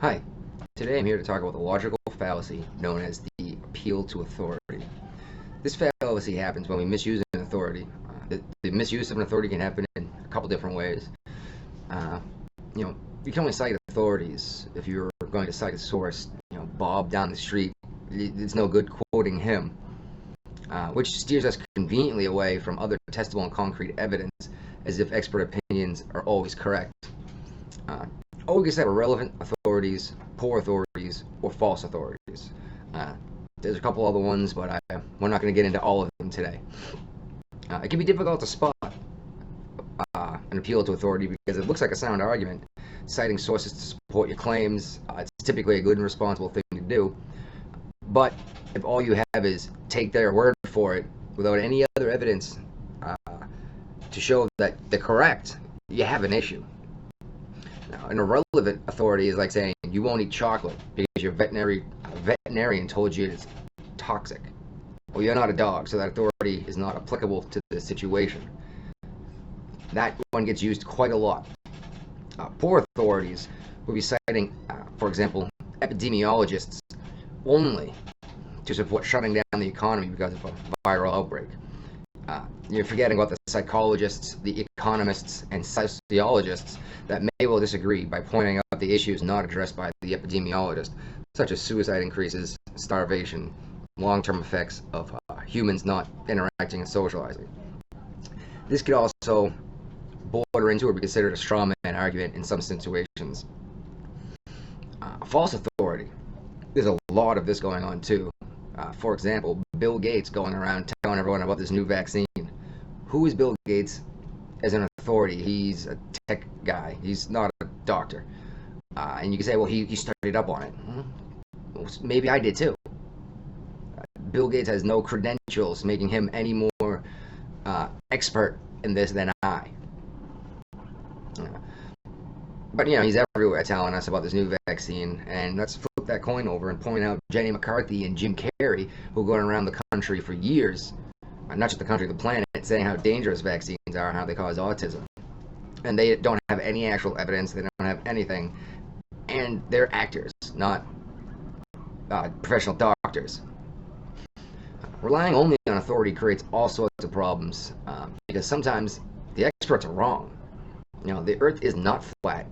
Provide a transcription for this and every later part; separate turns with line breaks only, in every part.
Hi, today I'm here to talk about the logical fallacy known as the appeal to authority. This fallacy happens when we misuse an authority. The misuse of an authority can happen in a couple different ways. Uh, you can only cite authorities if you're going to cite a source. Bob down the street, it's no good quoting him, which steers us conveniently away from other testable and concrete evidence as if expert opinions are always correct. Always have irrelevant authorities, poor authorities, or false authorities. There's a couple other ones, but we're not going to get into all of them today. It can be difficult to spot an appeal to authority because it looks like a sound argument. Citing sources to support your claims, it's typically a good and responsible thing to do. But if all you have is take their word for it without any other evidence to show that they're correct, you have an issue. Now, an irrelevant authority is like saying you won't eat chocolate because your veterinarian told you it's toxic. Well, you're not a dog, so that authority is not applicable to the situation. That one gets used quite a lot. Poor authorities will be citing, for example, epidemiologists only to support shutting down the economy because of a viral outbreak. You're forgetting about the psychologists, the economists, and sociologists that may well disagree by pointing out the issues not addressed by the epidemiologist, such as suicide increases, starvation, long-term effects of humans not interacting and socializing. This could also border into or be considered a straw man argument in some situations. False authority. There's a lot of this going on too. For example, Bill Gates going around telling everyone about this new vaccine. Who is Bill Gates as an authority? He's a tech guy. He's not a doctor. And you can say, well, he studied up on it. Well, maybe I did too. Bill Gates has no credentials making him any more expert in this than I. But he's everywhere telling us about this new vaccine, and let's flip that coin over and point out Jenny McCarthy and Jim Carrey, who are going around the country for years, not just the country, the planet, saying how dangerous vaccines are and how they cause autism. And they don't have any actual evidence, they don't have anything, and they're actors, not professional doctors. Relying only on authority creates all sorts of problems, because sometimes the experts are wrong. The earth is not flat.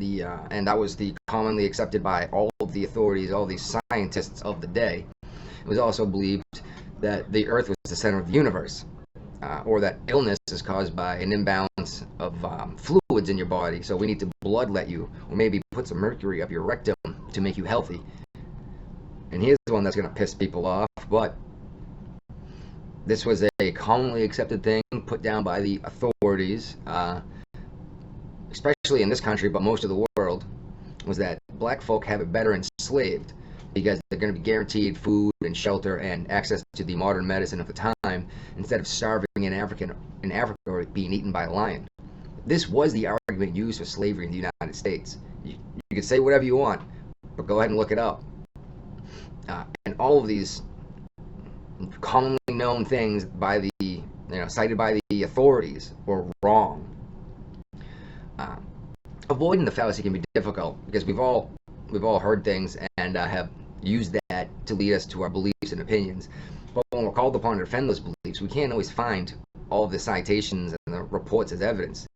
And that was the commonly accepted by all of the authorities, all these scientists of the day. It was also believed that the earth was the center of the universe, or that illness is caused by an imbalance of fluids in your body, so we need to bloodlet you, or maybe put some mercury up your rectum to make you healthy. And here's the one that's going to piss people off, but this was a commonly accepted thing put down by the authorities, especially in this country, but most of the world, was that black folk have it better enslaved because they're going to be guaranteed food and shelter and access to the modern medicine of the time instead of starving in Africa or being eaten by a lion. This was the argument used for slavery in the United States. You can say whatever you want, but go ahead and look it up. And all of these commonly known things by the cited by the authorities were wrong. Avoiding the fallacy can be difficult because we've all heard things and have used that to lead us to our beliefs and opinions. But when we're called upon to defend those beliefs, we can't always find all of the citations and the reports as evidence.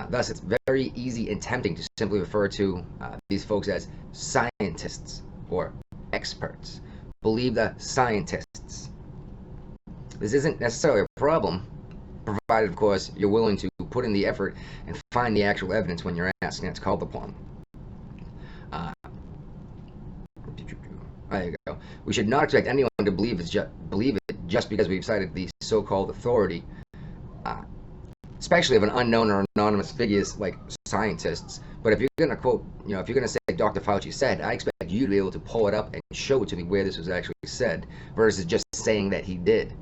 Thus, it's very easy and tempting to simply refer to these folks as scientists or experts. Believe the scientists. This isn't necessarily a problem, provided, of course, you're willing to put in the effort and find the actual evidence when you're asked and it's called upon. There you go. We should not expect anyone to believe it just because we've cited the so-called authority, especially of an unknown or anonymous figures like scientists. But if you're going to quote, if you're going to say Dr. Fauci said, I expect you to be able to pull it up and show it to me where this was actually said, versus just saying that he did.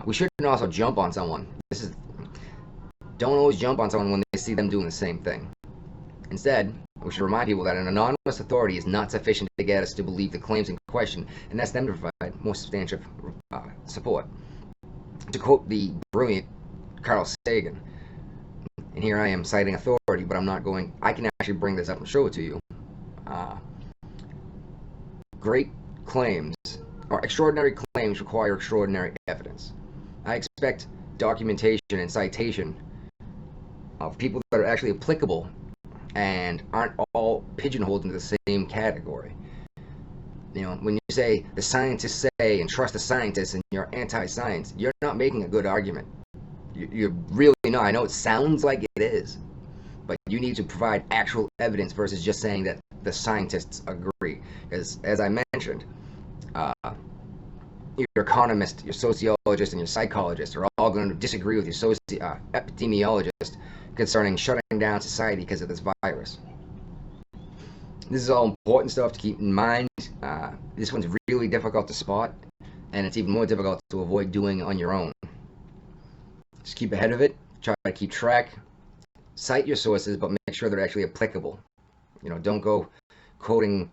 We shouldn't also jump on someone. Don't always jump on someone when they see them doing the same thing. Instead, we should remind people that an anonymous authority is not sufficient to get us to believe the claims in question, and that's them to provide more substantive support. To quote the brilliant Carl Sagan, and here I am citing authority, but I can actually bring this up and show it to you. Uh, Great claims, or extraordinary claims, require extraordinary evidence. I expect documentation and citation of people that are actually applicable and aren't all pigeonholed into the same category. When you say the scientists say and trust the scientists and you're anti-science, you're not making a good argument. You're really not. I know it sounds like it is, but you need to provide actual evidence versus just saying that the scientists agree. Because, as I mentioned, uh, your economist, your sociologist, and your psychologist are all going to disagree with your epidemiologist concerning shutting down society because of this virus. This is all important stuff to keep in mind. This one's really difficult to spot, and it's even more difficult to avoid doing on your own. Just keep ahead of it. Try to keep track. Cite your sources, but make sure they're actually applicable. Don't go quoting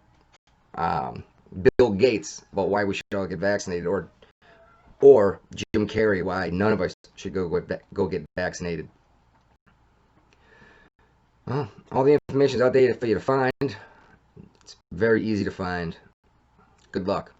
Bill Gates about why we should all get vaccinated, or Jim Carrey why none of us should go get vaccinated. Well, all the information is out there for you to find. It's very easy to find. Good luck.